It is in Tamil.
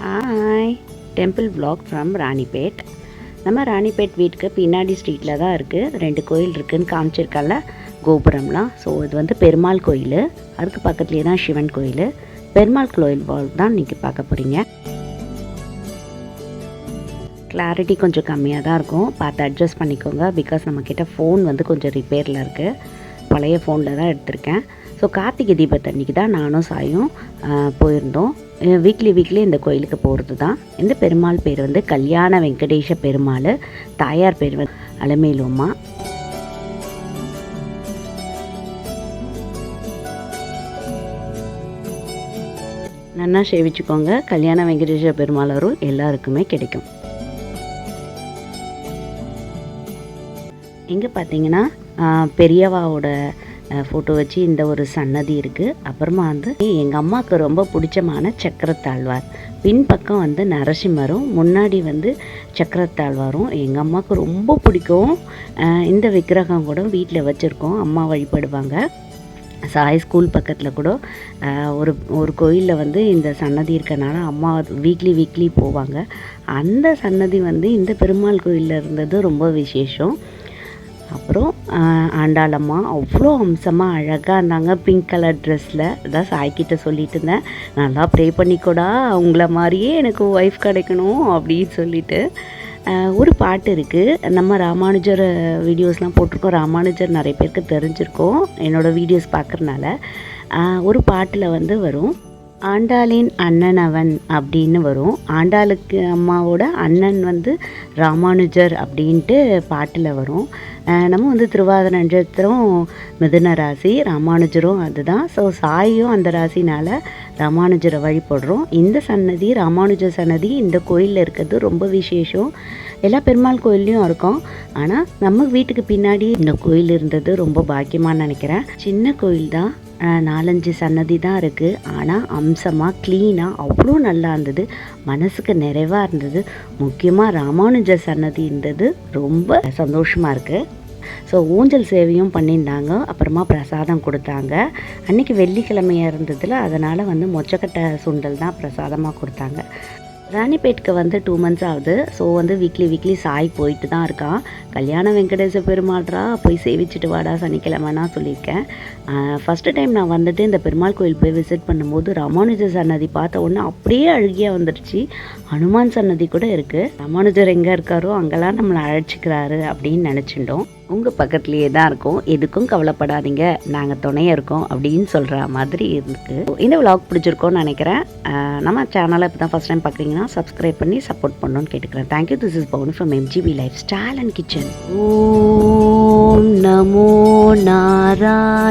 Hi, temple vlog from Ranipet. நம்ம ராணிப்பேட் வீட்டுக்கு பின்னாடி ஸ்ட்ரீட்டில் தான் இருக்குது. 2 கோயில் இருக்குதுன்னு காமிச்சிருக்கல கோபுரம்லாம். ஸோ இது வந்து பெருமாள் கோயில், அதுக்கு பக்கத்துலேயே தான் சிவன் கோயில். பெருமாள் கோயில் vlog தான் இன்றைக்கி பார்க்க போகிறீங்க. கிளாரிட்டி கொஞ்சம் கம்மியாக தான் இருக்கும், பார்த்து அட்ஜஸ்ட் பண்ணிக்கோங்க. பிகாஸ் நம்மக்கிட்ட ஃபோன் வந்து கொஞ்சம் ரிப்பேரில் இருக்குது, பழைய ஃபோனில் தான் எடுத்திருக்கேன். ஸோ கார்த்திகை தீபத்தன்னைக்கு தான் நானும் சாயும் போயிருந்தோம். வீக்லி இந்த கோயிலுக்கு போகிறது தான். இந்த பெருமாள் பேர் வந்து கல்யாண வெங்கடேஷ பெருமாள், தாயார் பேர் வந்து அலமேலும்மா. நல்லா சேவிச்சுக்கோங்க. கல்யாண வெங்கடேஷ பெருமாள் அருள் எல்லாருக்குமே கிடைக்கும். இங்கே பார்த்தீங்கன்னா பெரியவாவோட ஃபோட்டோ வச்சு இந்த ஒரு சன்னதி இருக்குது. அப்புறமா வந்து எங்கள் அம்மாவுக்கு ரொம்ப பிடிச்சமான சக்கரத்தாழ்வார், பின்பக்கம் வந்து நரசிம்மரும், முன்னாடி வந்து சக்கரத்தாழ்வாரும் எங்கள் அம்மாவுக்கு ரொம்ப பிடிக்கும். இந்த விக்கிரகம் கூட வீட்டில் வச்சுருக்கோம், அம்மா வழிபடுவாங்க. சாய் ஸ்கூல் பக்கத்தில் கூட ஒரு கோயிலில் வந்து இந்த சன்னதி இருக்கனால அம்மா வீக்லி போவாங்க. அந்த சன்னதி வந்து இந்த பெருமாள் கோயிலில் இருந்தது ரொம்ப விசேஷம். அப்புறம் ஆண்டாளம்மா அவ்வளோ அம்சமாக அழகாக இருந்தாங்க, பிங்க் கலர் ட்ரெஸ்ஸில். அதான் சாய்கிட்ட சொல்லிட்டு இருந்தேன், நல்லா ப்ரே பண்ணிக்கூடா, அவங்கள மாதிரியே எனக்கு ஒய்ஃப் கிடைக்கணும் அப்படின்னு சொல்லிட்டு. ஒரு பாட்டு இருக்குது, நம்ம ராமானுஜர் வீடியோஸ்லாம் போட்டிருக்கோம். ராமானுஜர் நிறைய பேருக்கு தெரிஞ்சிருக்கோம் என்னோடய வீடியோஸ் பார்க்குறனால. ஒரு பாட்டில் வந்து வரும், ஆண்டாளின் அண்ணன் அவன் அப்படின்னு வரும். ஆண்டாளுக்கு அம்மாவோட அண்ணன் வந்து ராமானுஜர் அப்படின்ட்டு பாட்டில் வரும். நம்ம வந்து திருவாதிரை நட்சத்திரம் மிதுன ராசி, ராமானுஜரும் அதுதான். ஸோ சாயும் அந்த ராசினால் ராமானுஜரை வழிபடுறோம். இந்த சன்னதி ராமானுஜர் சன்னதி இந்த கோயிலில் இருக்கிறது ரொம்ப விசேஷம். எல்லா பெருமாள் கோயில்லையும் இருக்கும், ஆனால் நம்ம வீட்டுக்கு பின்னாடி இந்த கோயில் இருந்தது ரொம்ப பாக்கியமாக நினைக்கிறேன். சின்ன கோயில் தான், 4-5 சன்னதி தான் இருக்குது, ஆனால் அம்சமாக க்ளீனாக அவ்வளோ நல்லா இருந்தது, மனசுக்கு நிறைவாக இருந்தது. முக்கியமாக ராமானுஜர் சன்னதி இருந்தது, ரொம்ப சந்தோஷமாக இருக்குது. ஸோ ஊஞ்சல் சேவையும் பண்ணியிருந்தாங்க, அப்புறமா பிரசாதம் கொடுத்தாங்க. அன்றைக்கி வெள்ளிக்கிழமையாக இருந்ததில் அதனால் வந்து மொச்சக்கட்டை சுண்டல் தான் பிரசாதமாக கொடுத்தாங்க. ராணிப்பேட்டுக்கு வந்து 2 months ஆகுது. ஸோ வந்து வீக்லி சாய் போயிட்டு தான் இருக்கான். கல்யாண வெங்கடேச பெருமாள்ரா, போய் சேவிச்சுட்டு வாடா சனிக்கிழமைனா சொல்லியிருக்கேன். ஃபஸ்ட்டு டைம் நான் வந்துட்டு இந்த பெருமாள் கோயில் போய் விசிட் பண்ணும்போது ராமானுஜர் சன்னதி பார்த்த உடனே அப்படியே அழுகியாக வந்துடுச்சு. ஹனுமான் சன்னதி கூட இருக்குது. ராமானுஜர் எங்கே இருக்காரோ அங்கெல்லாம் நம்மளை அழைச்சிக்கிறாரு அப்படின்னு நினச்சிட்டோம். உங்கள் பக்கத்துலேயே தான் இருக்கும், எதுக்கும் கவலைப்படாதீங்க, நாங்கள் துணையாக இருக்கோம் அப்படின்னு சொல்கிற மாதிரி இருக்குது. இந்த விலாக் பிடிச்சிருக்கோன்னு நினைக்கிறேன். நம்ம சேனலை இப்போ தான் ஃபஸ்ட் டைம் பார்க்குறீங்கன்னா சப்ஸ்கிரைப் பண்ணி சப்போர்ட் பண்ணணும்னு கேட்டுக்கிறேன். Thank you. This is Pavuni from MGB lifestyle and kitchen. ஓம் நமோ நாராயணாய.